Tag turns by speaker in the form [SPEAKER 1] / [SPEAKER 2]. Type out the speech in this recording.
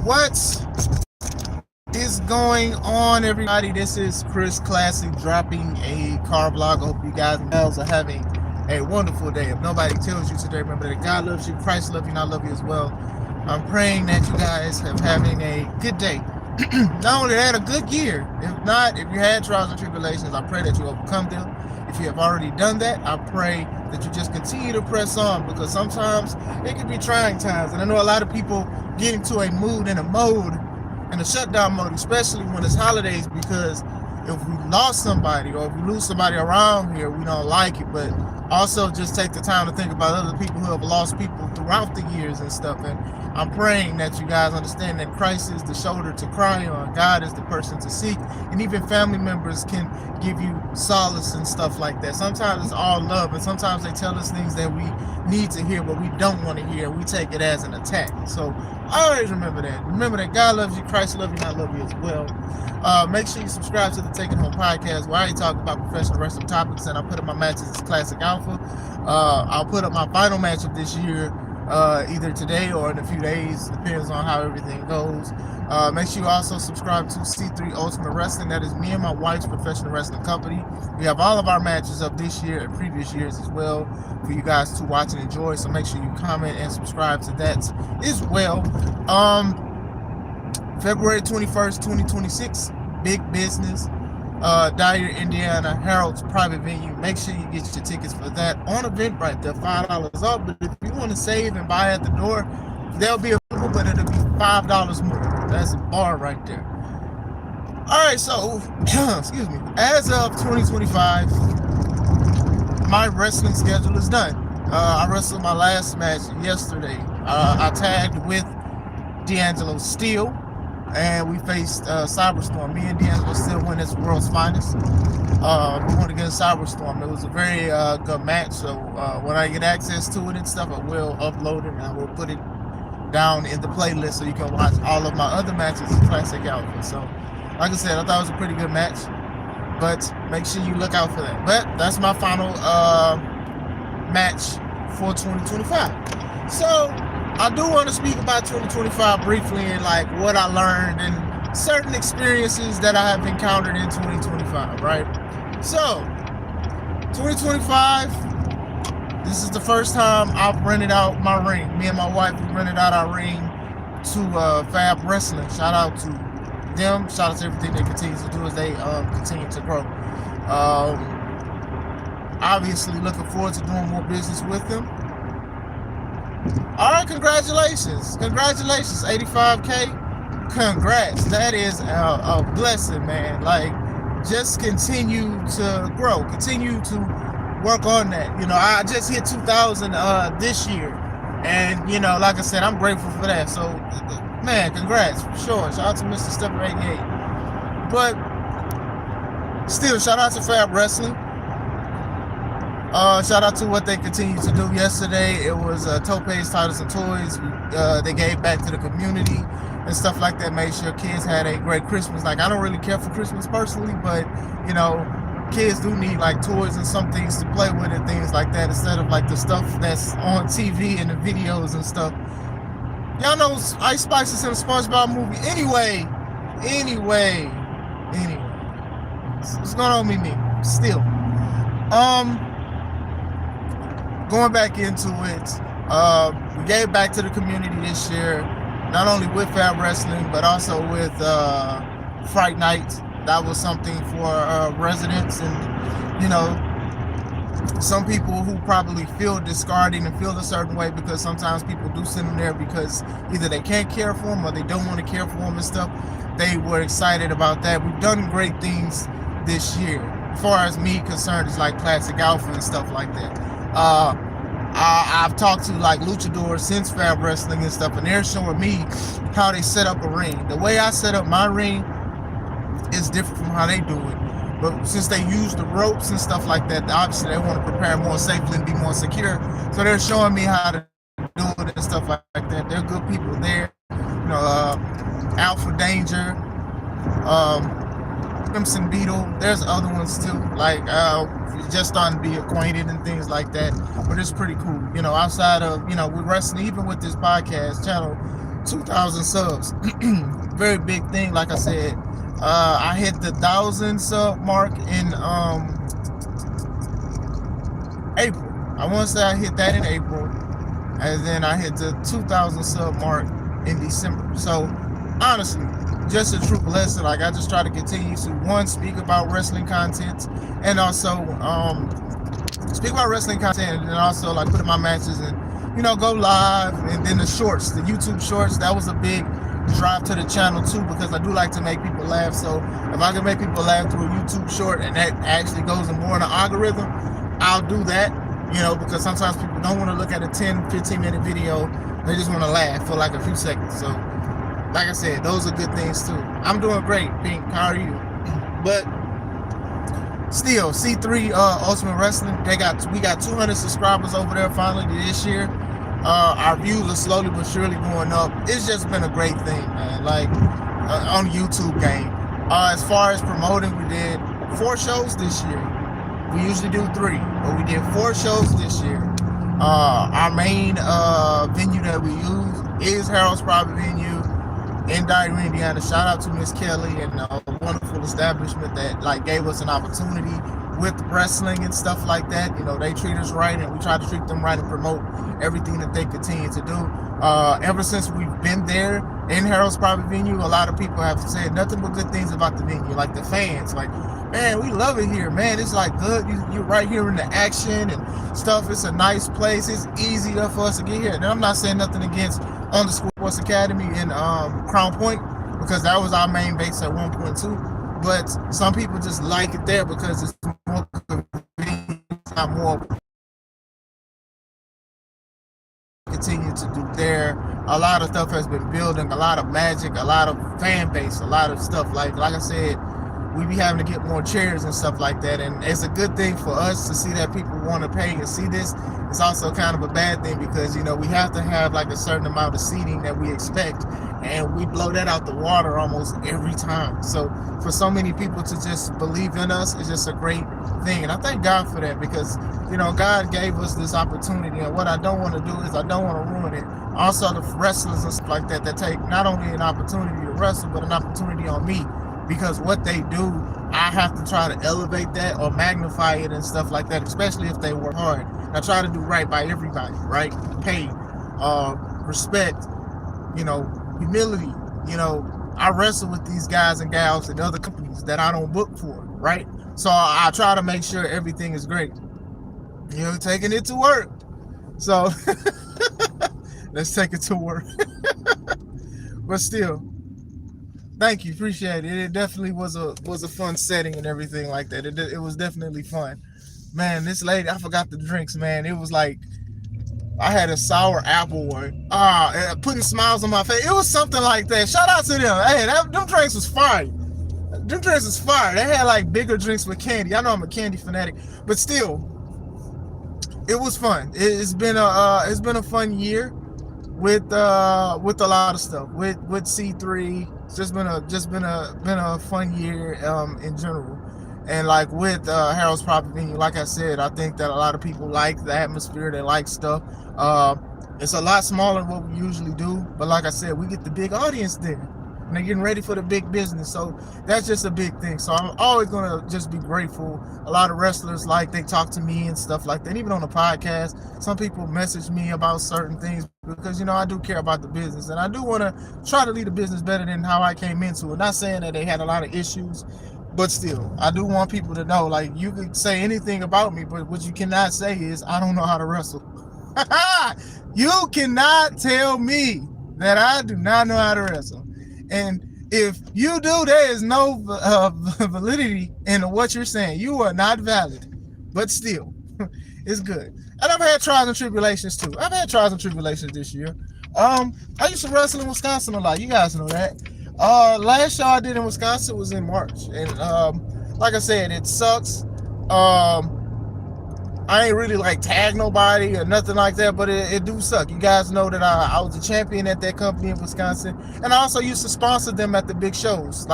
[SPEAKER 1] What is going on, everybody? This is Chris Classic dropping a car vlog. I hope you guys are having a wonderful day. If nobody tells you today, remember that God loves you, Christ loves you, and I love you as well. I'm praying that you guys are having a good day. Not only that, a good year. If not, if you had trials and tribulations, I pray that you overcome them. If you have already done that, I pray that you just continue to press on, because sometimes it can be trying times. And I know a lot of people get into a mood and a mode and a shutdown mode, especially when it's holidays, because if we lost somebody or if we lose somebody around here, we don't like it. But also just take the time to think about other people who have lost people throughout the years and stuff. And I'm praying that you guys understand that Christ is the shoulder to cry on, God is the person to seek, and even family members can give you solace and stuff like that. Sometimes it's all love, and sometimes they tell us things that we need to hear but we don't want to hear. We take it as an attack. So always remember that. Remember that God loves you, Christ loves you, and I love you as well. Make sure you subscribe to the Take It Home podcast, where I talk about professional wrestling topics, and I put up my matches as Classic Alpha. I'll put up my final match of this year either today or in a few days, depends on how everything goes. Make sure you also subscribe to C3 Ultimate Wrestling. That is me and my wife's professional wrestling company. We have all of our matches of this year and previous years as well for you guys to watch and enjoy, so make sure you comment and subscribe to that as well. February 21st, 2026, Big Business, Dyer, Indiana, Harold's private venue. Make sure you get your tickets for that on Eventbrite. They're $5 off, but if you want to save and buy at the door, they'll be available, but it'll be $5 more. That's a bar right there. All right, so excuse me. As of 2025, my wrestling schedule is done. I wrestled my last match yesterday. I tagged with D'Angelo Steele, and we faced Cyberstorm. Me and D'Angelo Steele went as the world's finest. We went against Cyberstorm. It was a very good match. So when I get access to it and stuff, I will upload it and I will put it down in the playlist so you can watch all of my other matches in Classic Alpha. So, like I said, I thought it was a pretty good match, but make sure you look out for that. But that's my final match for 2025. So I do want to speak about 2025 briefly, and like what I learned and certain experiences that I have encountered in 2025, right? So 2025, this is the first time I've rented out my ring. Me and my wife, we rented out our ring to Fab Wrestling. Shout out to them. Shout out to everything they continue to do as they continue to grow. Obviously looking forward to doing more business with them. All right, congratulations, 85K, congrats. That is a blessing, man. Like, just continue to grow, continue to work on that. You know, I just hit 2,000 this year, and you know, like I said, I'm grateful for that. So, man, congrats for sure. Shout out to Mr. Stepper 88. But still, shout out to Fab Wrestling. Shout out to what they continue to do. Yesterday, it was Tope's Titles and Toys. They gave back to the community and stuff like that. Made sure kids had a great Christmas. Like, I don't really care for Christmas personally, but, you know, kids do need, like, toys and some things to play with and things like that, instead of, like, the stuff that's on TV and the videos and stuff. Y'all know Ice Spice is in a SpongeBob movie. Anyway. What's going on with me? Still. Going back into it, we gave back to the community this year, not only with Fab Wrestling, but also with Fright Night. That was something for residents, and, you know, some people who probably feel discarded and feel a certain way, because sometimes people do send them there because either they can't care for them or they don't want to care for them and stuff. They were excited about that. We've done great things this year. As far as me concerned, it's like Classic Alpha and stuff like that. I've talked to like luchadors since Fab Wrestling and stuff, and they're showing me how they set up a ring. The way I set up my ring is different from how they do it. But since they use the ropes and stuff like that, obviously they want to prepare more safely and be more secure. So they're showing me how to do it and stuff like that. They're good people there. You know, Alpha Danger, Crimson Beetle. There's other ones too, like just starting to be acquainted and things like that. But it's pretty cool. You know, outside of, you know, with wrestling, even with this podcast channel, 2,000 subs. Very big thing. Like I said, I hit the 1,000 sub mark in April. I want to say I hit that in April, and then I hit the 2,000 sub mark in December. So honestly, just a true blessing. Like, I just try to continue to, one, speak about wrestling content, and also speak about wrestling content, and also like put in my matches and, you know, go live. And then the shorts, the YouTube shorts, that was a big drive to the channel too, because I do like to make people laugh. So if I can make people laugh through a YouTube short, and that actually goes in more in the algorithm, I'll do that, you know, because sometimes people don't want to look at a 10-15 minute video. They just want to laugh for like a few seconds. So like I said, those are good things too. I'm doing great, Pink. How are you? But still, C3 Ultimate Wrestling, we got 200 subscribers over there finally this year. Our views are slowly but surely going up. It's just been a great thing, man. Like on YouTube game. As far as promoting, we did 4 shows this year. We usually do 3, but we did 4 shows this year. Our main venue that we use is Harold's Private Venue in Diary, Indiana. Shout out to Miss Kelly and a wonderful establishment that like gave us an opportunity with wrestling and stuff like that. You know, they treat us right, and we try to treat them right and promote everything that they continue to do. Ever since we've been there in Harold's Private Venue, a lot of people have said nothing but good things about the venue. Like the fans, like, man, we love it here, man. It's like good. You're right here in the action and stuff. It's a nice place. It's easier for us to get here. And I'm not saying nothing against Underscore Sports Academy in Crown Point, because that was our main base at 1.2. But some people just like it there because it's more convenient, not more. Continue to do there. A lot of stuff has been building, a lot of magic, a lot of fan base, a lot of stuff. Like I said, we be having to get more chairs and stuff like that, and it's a good thing for us to see that people want to pay and see this. It's also kind of a bad thing because, you know, we have to have like a certain amount of seating that we expect, and we blow that out the water almost every time. So for so many people to just believe in us is just a great thing, and I thank God for that, because, you know, God gave us this opportunity, and what I don't want to do is I don't want to ruin it. Also, the wrestlers and stuff like that take not only an opportunity to wrestle, but an opportunity on me, because what they do, I have to try to elevate that or magnify it and stuff like that, especially if they work hard. I try to do right by everybody, right? Pay, respect, you know, humility. You know, I wrestle with these guys and gals and other companies that I don't book for, right? So I try to make sure everything is great. You know, taking it to work. So let's take it to work. But still, thank you, appreciate it. It definitely was a fun setting and everything like that. It was definitely fun. Man, this lady, I forgot the drinks, man. It was like, I had a sour apple one. Putting smiles on my face. It was something like that. Shout out to them. Hey, them drinks was fire. Them drinks was fire. They had like bigger drinks with candy. I know I'm a candy fanatic, but still, it was fun. It's been a fun year with a lot of stuff. With C3, it's just been a fun year in general. And like with Harold's Private Venue, like I said, I think that a lot of people like the atmosphere. They like stuff. It's a lot smaller than what we usually do, but like I said, we get the big audience there, and they're getting ready for the big business. So that's just a big thing. So I'm always gonna just be grateful. A lot of wrestlers, like, they talk to me and stuff like that. Even on the podcast, some people message me about certain things because, you know, I do care about the business, and I do want to try to lead the business better than how I came into it. Not saying that they had a lot of issues, but still, I do want people to know, like, you can say anything about me, but what you cannot say is I don't know how to wrestle. You cannot tell me that I do not know how to wrestle. And if you do, there is no validity in what you're saying. You are not valid. But still, it's good. And I've had trials and tribulations too. I've had trials and tribulations this year. I used to wrestle in Wisconsin a lot. You guys know that. Last show I did in Wisconsin was in March, and like I said, it sucks. I ain't really like tag nobody or nothing like that, but it do suck. You guys know that I was a champion at that company in Wisconsin, and I also used to sponsor them at the big shows. Like